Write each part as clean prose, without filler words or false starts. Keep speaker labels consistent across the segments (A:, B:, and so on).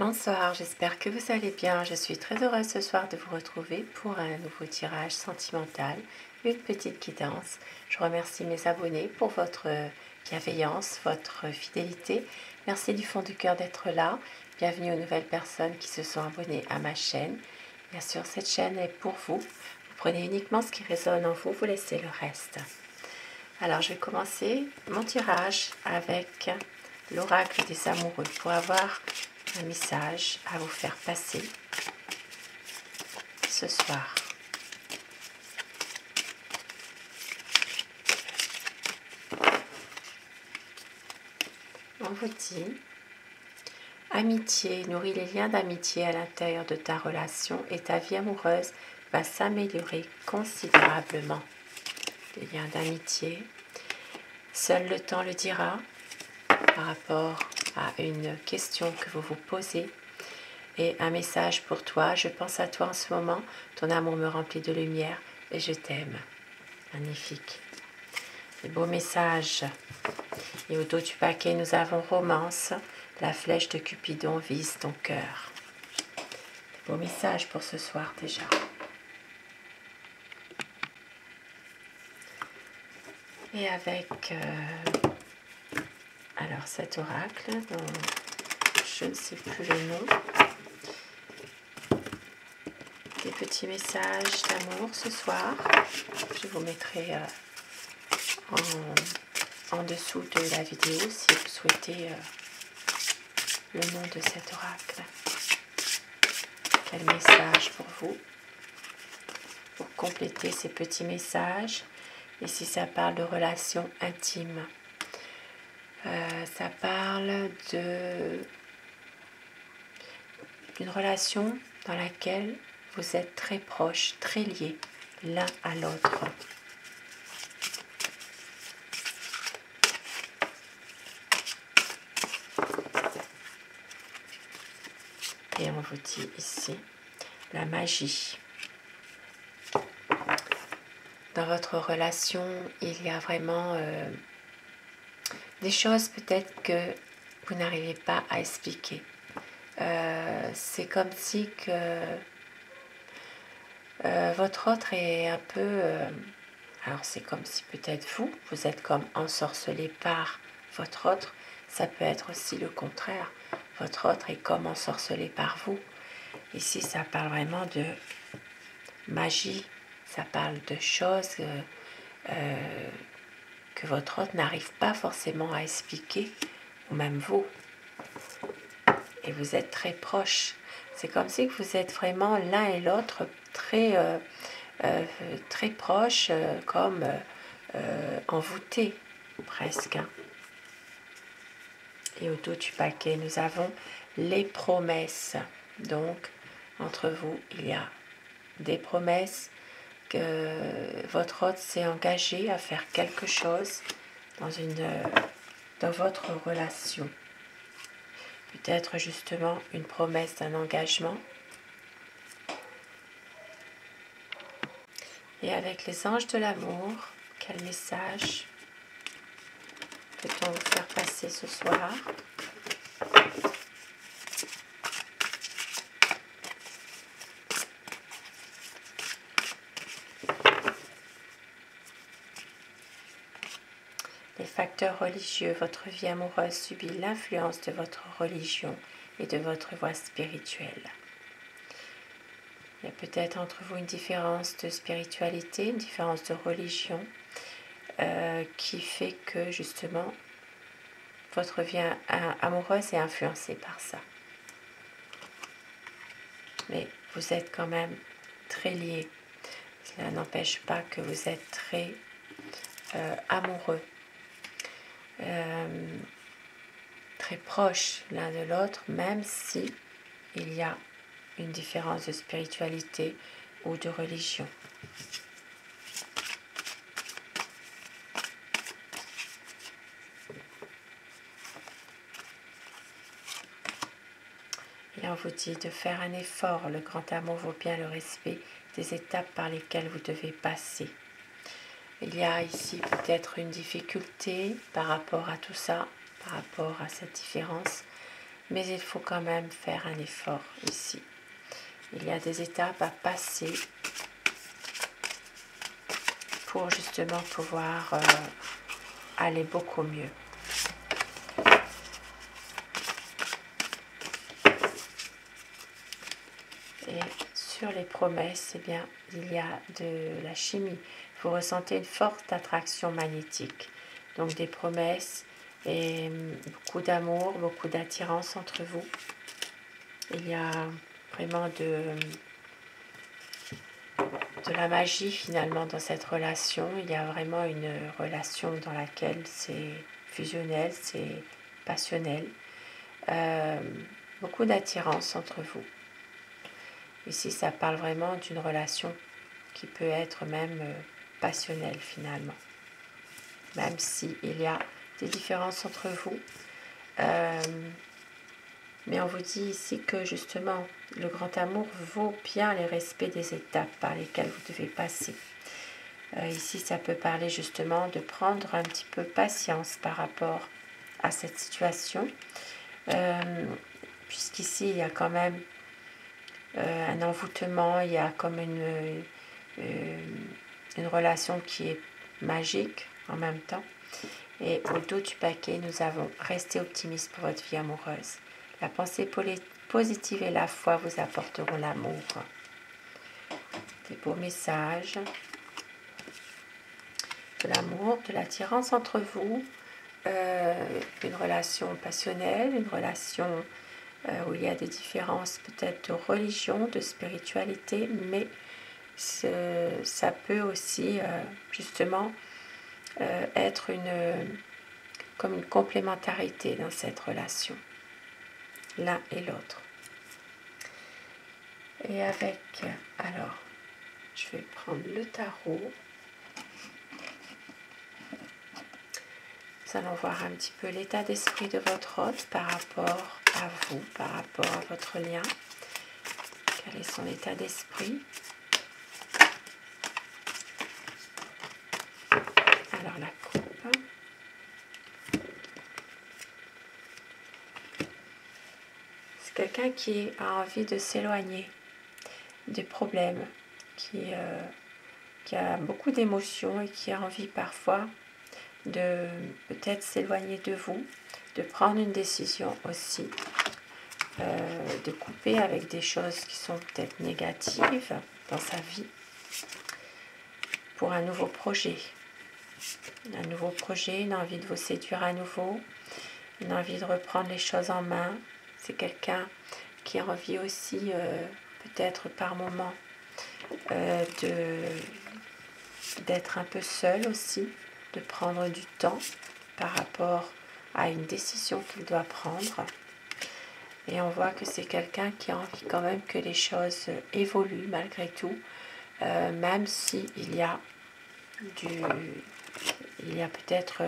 A: Bonsoir, j'espère que vous allez bien. Je suis très heureuse ce soir de vous retrouver pour un nouveau tirage sentimental, une petite guidance. Je remercie mes abonnés pour votre bienveillance, votre fidélité. Merci du fond du cœur d'être là. Bienvenue aux nouvelles personnes qui se sont abonnées à ma chaîne. Bien sûr, cette chaîne est pour vous. Vous prenez uniquement ce qui résonne en vous, vous laissez le reste. Alors, je vais commencer mon tirage avec l'oracle des amoureux pour avoir un message à vous faire passer ce soir. On vous dit: amitié, nourris les liens d'amitié à l'intérieur de ta relation et ta vie amoureuse va s'améliorer considérablement. Les liens d'amitié, seul le temps le dira par rapport à une question que vous vous posez. Et un message pour toi: je pense à toi en ce moment, ton amour me remplit de lumière et je t'aime. Magnifique. Des beaux messages. Et au dos du paquet, nous avons romance. La flèche de Cupidon vise ton cœur. Des beaux messages pour ce soir déjà. Et avec alors cet oracle dont je ne sais plus le nom. Des petits messages d'amour ce soir. Je vous mettrai en dessous de la vidéo si vous souhaitez le nom de cet oracle. Quel message pour vous, pour compléter ces petits messages. Ici ça parle de relations intimes, ça parle d'une relation dans laquelle vous êtes très proches, très liés l'un à l'autre. Et on vous dit ici la magie. Dans votre relation, il y a vraiment des choses peut-être que vous n'arrivez pas à expliquer. C'est comme si que votre autre est un peu... alors c'est comme si peut-être vous êtes comme ensorcelé par votre autre. Ça peut être aussi le contraire. Votre autre est comme ensorcelé par vous. Ici, ça parle vraiment de magie. Ça parle de choses que votre autre n'arrive pas forcément à expliquer, ou même vous. Et vous êtes très proches. C'est comme si vous êtes vraiment l'un et l'autre très, très proches, comme envoûtés presque. Et au dos du paquet, nous avons les promesses. Donc, entre vous, il y a des promesses que votre hôte s'est engagé à faire quelque chose dans votre relation. Peut-être justement une promesse d'un engagement. Et avec les anges de l'amour, quel message peut-on vous faire passer ce soir ? Les facteurs religieux, votre vie amoureuse subit l'influence de votre religion et de votre voie spirituelle. Il y a peut-être entre vous une différence de spiritualité, une différence de religion qui fait que justement votre vie amoureuse est influencée par ça. Mais vous êtes quand même très liés. Cela n'empêche pas que vous êtes très amoureux. Très proches l'un de l'autre, même si il y a une différence de spiritualité ou de religion. Et on vous dit de faire un effort. Le grand amour vaut bien le respect des étapes par lesquelles vous devez passer. Il y a ici peut-être une difficulté par rapport à tout ça, par rapport à cette différence, mais il faut quand même faire un effort ici. Il y a des étapes à passer pour justement pouvoir aller beaucoup mieux. Et sur les promesses, eh bien, il y a de la chimie. Vous ressentez une forte attraction magnétique. Donc des promesses et beaucoup d'amour, beaucoup d'attirance entre vous. Il y a vraiment de la magie finalement dans cette relation. Il y a vraiment une relation dans laquelle c'est fusionnel, c'est passionnel. Beaucoup d'attirance entre vous. Ici, ça parle vraiment d'une relation qui peut être même passionnelle finalement. Même s'il y a des différences entre vous. Mais on vous dit ici que justement, le grand amour vaut bien le respect des étapes par lesquelles vous devez passer. Ici, ça peut parler justement de prendre un petit peu patience par rapport à cette situation. Puisqu'ici, il y a quand même un envoûtement, il y a comme une relation qui est magique en même temps. Et au dos du paquet, nous avons « Restez optimiste pour votre vie amoureuse ». La pensée positive et la foi vous apporteront l'amour. Des beaux messages. De l'amour, de l'attirance entre vous. Une relation passionnelle, une relation où il y a des différences peut-être de religion, de spiritualité, mais ça peut aussi justement être comme une complémentarité dans cette relation, l'un et l'autre. Et avec, alors, je vais prendre le tarot. Nous allons voir un petit peu l'état d'esprit de votre hôte par rapport à vous, par rapport à votre lien. Quel est son état d'esprit? Alors la coupe. C'est quelqu'un qui a envie de s'éloigner des problèmes, qui a beaucoup d'émotions et qui a envie parfois de peut-être s'éloigner de vous, de prendre une décision aussi, de couper avec des choses qui sont peut-être négatives dans sa vie pour un nouveau projet. Un nouveau projet, une envie de vous séduire à nouveau, une envie de reprendre les choses en main. C'est quelqu'un qui a envie aussi, peut-être par moment, d'être un peu seul aussi, de prendre du temps par rapport à une décision qu'il doit prendre. Et on voit que c'est quelqu'un qui a envie quand même que les choses évoluent malgré tout, même si il y a peut-être,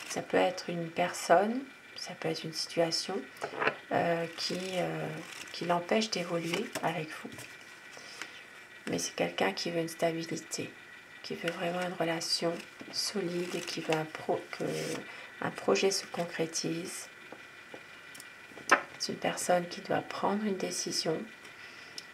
A: ça peut être une personne, ça peut être une situation qui l'empêche d'évoluer avec vous. Mais c'est quelqu'un qui veut une stabilité, qui veut vraiment une relation solide et qui veut qu'un projet se concrétise. C'est une personne qui doit prendre une décision,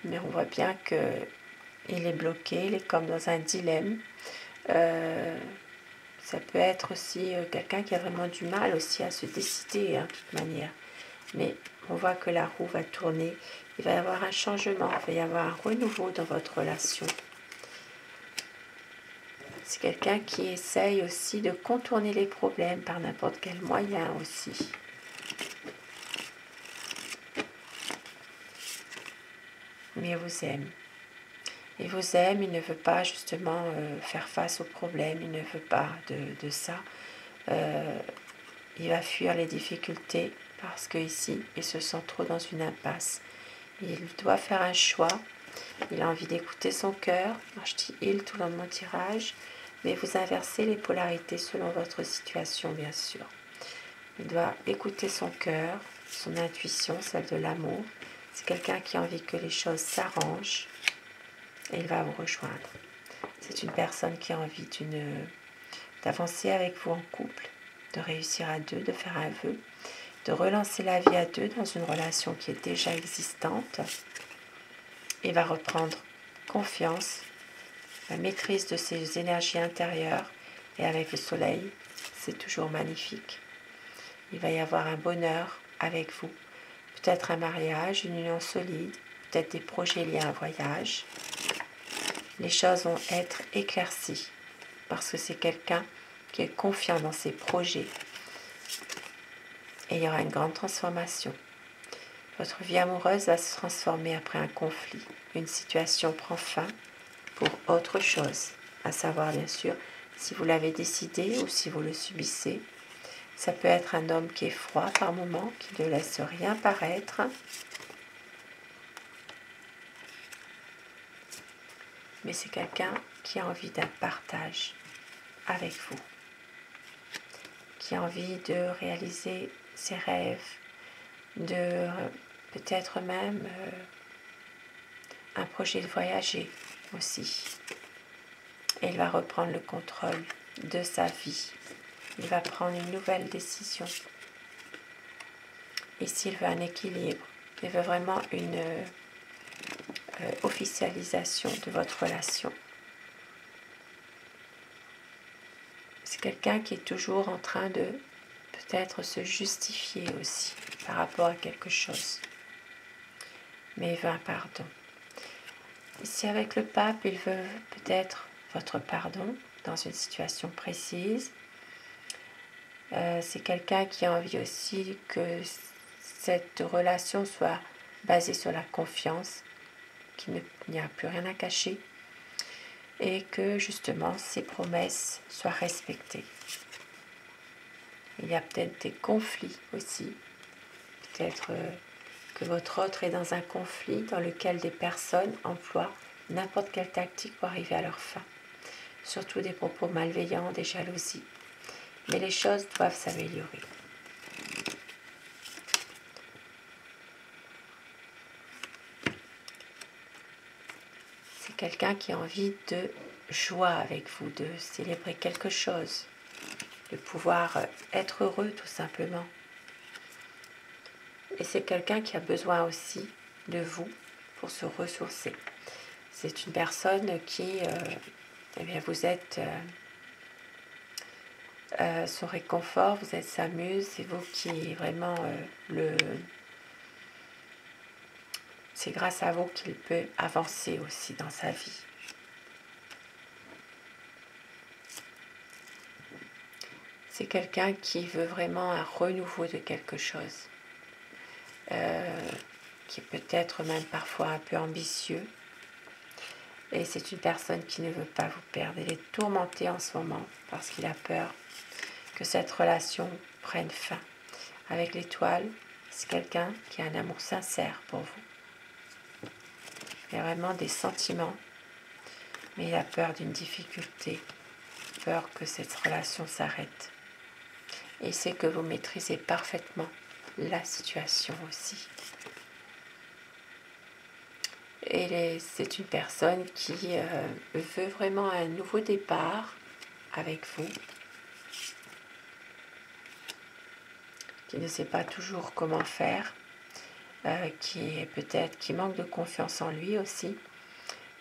A: mais on voit bien qu'il est bloqué, il est comme dans un dilemme. Ça peut être aussi quelqu'un qui a vraiment du mal aussi à se décider, de toute manière. Mais on voit que la roue va tourner, il va y avoir un changement, il va y avoir un renouveau dans votre relation. C'est quelqu'un qui essaye aussi de contourner les problèmes par n'importe quel moyen aussi. Mais il vous aime. Il vous aime, il ne veut pas justement faire face aux problèmes, il ne veut pas de ça. Il va fuir les difficultés parce qu'ici, il se sent trop dans une impasse. Il doit faire un choix, il a envie d'écouter son cœur. Je dis « il » tout le long de mon tirage, mais vous inversez les polarités selon votre situation, bien sûr. Il doit écouter son cœur, son intuition, celle de l'amour. C'est quelqu'un qui a envie que les choses s'arrangent et il va vous rejoindre. C'est une personne qui a envie d'avancer avec vous en couple, de réussir à deux, de faire un vœu, de relancer la vie à deux dans une relation qui est déjà existante. Il va reprendre confiance, la maîtrise de ses énergies intérieures, et avec le soleil, c'est toujours magnifique. Il va y avoir un bonheur avec vous, peut-être un mariage, une union solide, peut-être des projets liés à un voyage. Les choses vont être éclaircies parce que c'est quelqu'un qui est confiant dans ses projets. Et il y aura une grande transformation. Votre vie amoureuse va se transformer après un conflit. Une situation prend fin pour autre chose, à savoir bien sûr si vous l'avez décidé ou si vous le subissez. Ça peut être un homme qui est froid par moments, qui ne laisse rien paraître. Mais c'est quelqu'un qui a envie d'un partage avec vous, qui a envie de réaliser ses rêves, de peut-être même un projet de voyager aussi. Et il va reprendre le contrôle de sa vie. Il va prendre une nouvelle décision. Et s'il veut un équilibre, il veut vraiment une officialisation de votre relation. C'est quelqu'un qui est toujours en train de peut-être se justifier aussi par rapport à quelque chose. Mais il veut un pardon. Ici avec le pape, il veut peut-être votre pardon dans une situation précise. C'est quelqu'un qui a envie aussi que cette relation soit basée sur la confiance, qu'il n'y a plus rien à cacher et que justement ces promesses soient respectées. Il y a peut-être des conflits aussi, peut-être que votre autre est dans un conflit dans lequel des personnes emploient n'importe quelle tactique pour arriver à leur fin, surtout des propos malveillants, des jalousies. Mais les choses doivent s'améliorer. C'est quelqu'un qui a envie de joie avec vous, de célébrer quelque chose, de pouvoir être heureux tout simplement. Et c'est quelqu'un qui a besoin aussi de vous pour se ressourcer. C'est une personne qui, eh bien, vous êtes son réconfort, vous êtes sa muse, c'est vous qui vraiment c'est grâce à vous qu'il peut avancer aussi dans sa vie. C'est quelqu'un qui veut vraiment un renouveau de quelque chose, qui est peut-être même parfois un peu ambitieux. Et c'est une personne qui ne veut pas vous perdre. Il est tourmenté en ce moment parce qu'il a peur que cette relation prenne fin. Avec l'étoile, c'est quelqu'un qui a un amour sincère pour vous. Il a vraiment des sentiments, mais il a peur d'une difficulté, peur que cette relation s'arrête. Et c'est que vous maîtrisez parfaitement la situation aussi. Et c'est une personne qui veut vraiment un nouveau départ avec vous, qui ne sait pas toujours comment faire, qui manque de confiance en lui aussi,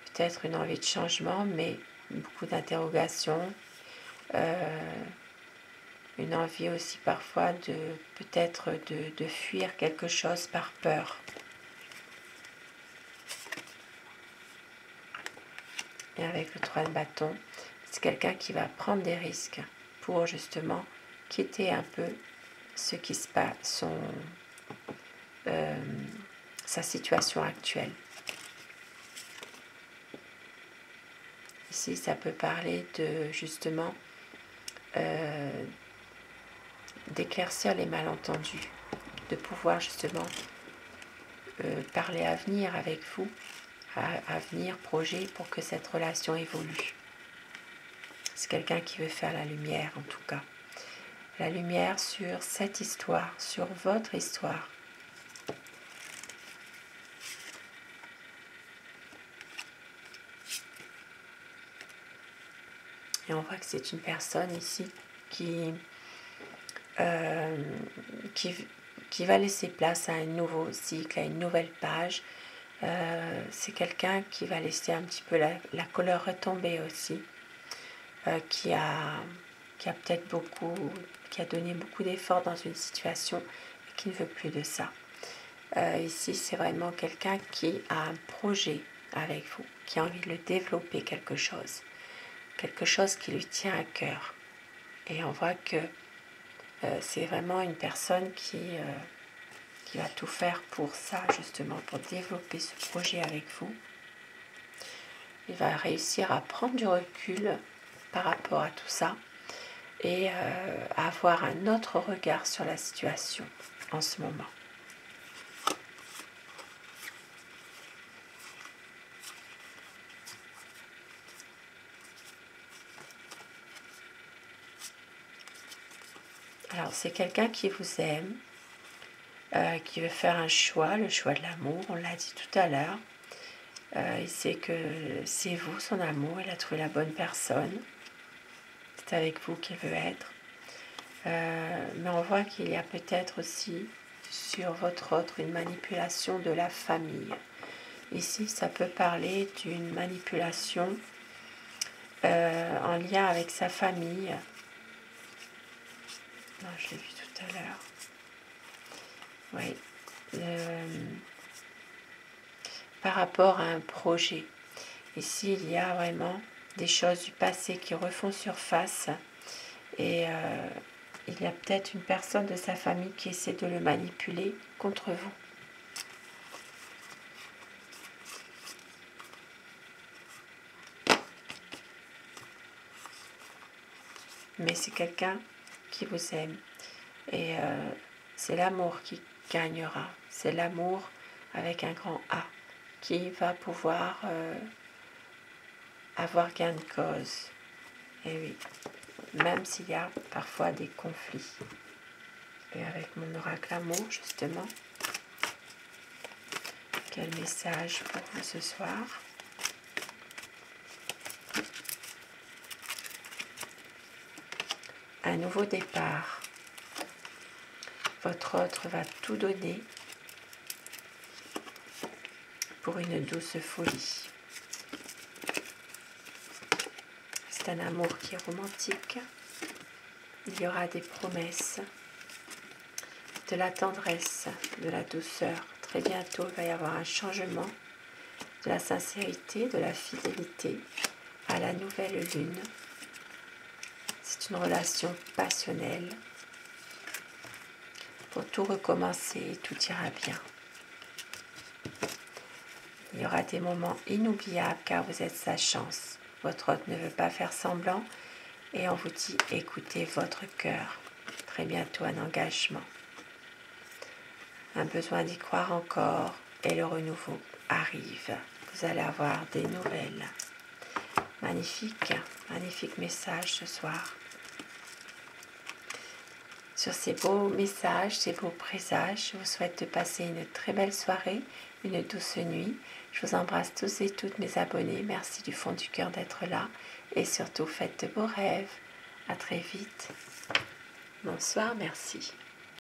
A: peut-être une envie de changement, mais beaucoup d'interrogations, une envie aussi parfois de fuir quelque chose par peur. Et avec le 3 de bâton, c'est quelqu'un qui va prendre des risques pour justement quitter un peu ce qui se passe, sa situation actuelle. Ici, ça peut parler de justement d'éclaircir les malentendus, de pouvoir justement parler avenir avec vous, avenir, projet, pour que cette relation évolue. C'est quelqu'un qui veut faire la lumière en tout cas. La lumière sur cette histoire, sur votre histoire. Et on voit que c'est une personne ici qui qui va laisser place à un nouveau cycle, à une nouvelle page. C'est quelqu'un qui va laisser un petit peu la couleur retomber aussi, qui a peut-être qui a donné beaucoup d'efforts dans une situation et qui ne veut plus de ça. Ici, c'est vraiment quelqu'un qui a un projet avec vous, qui a envie de le développer quelque chose qui lui tient à cœur. Et on voit que c'est vraiment une personne qui va tout faire pour ça, justement, pour développer ce projet avec vous. Il va réussir à prendre du recul par rapport à tout ça et avoir un autre regard sur la situation en ce moment. Alors, c'est quelqu'un qui vous aime, qui veut faire un choix, le choix de l'amour, on l'a dit tout à l'heure. Il sait que c'est vous, son amour, il a trouvé la bonne personne. C'est avec vous qu'il veut être. Mais on voit qu'il y a peut-être aussi sur votre autre une manipulation de la famille. Ici, ça peut parler d'une manipulation en lien avec sa famille. Non, je l'ai vu tout à l'heure. Oui. Par rapport à un projet. Ici, il y a vraiment des choses du passé qui refont surface et il y a peut-être une personne de sa famille qui essaie de le manipuler contre vous. Mais c'est quelqu'un qui vous aime et c'est l'amour qui gagnera. C'est l'amour avec un grand A qui va pouvoir avoir gain de cause. Et oui, même s'il y a parfois des conflits. Et avec mon oracle amour, justement, quel message pour vous ce soir? Un nouveau départ. Votre autre va tout donner pour une douce folie. C'est un amour qui est romantique. Il y aura des promesses, de la tendresse, de la douceur. Très bientôt, il va y avoir un changement, de la sincérité, de la fidélité à la nouvelle lune. C'est une relation passionnelle. Pour tout recommencer, tout ira bien. Il y aura des moments inoubliables car vous êtes sa chance. Votre hôte ne veut pas faire semblant et on vous dit écoutez votre cœur. Très bientôt un engagement. Un besoin d'y croire encore et le renouveau arrive. Vous allez avoir des nouvelles. Magnifique, magnifique message ce soir. Sur ces beaux messages, ces beaux présages, je vous souhaite de passer une très belle soirée, une douce nuit. Je vous embrasse tous et toutes mes abonnés. Merci du fond du cœur d'être là. Et surtout, faites de beaux rêves. À très vite. Bonsoir, merci.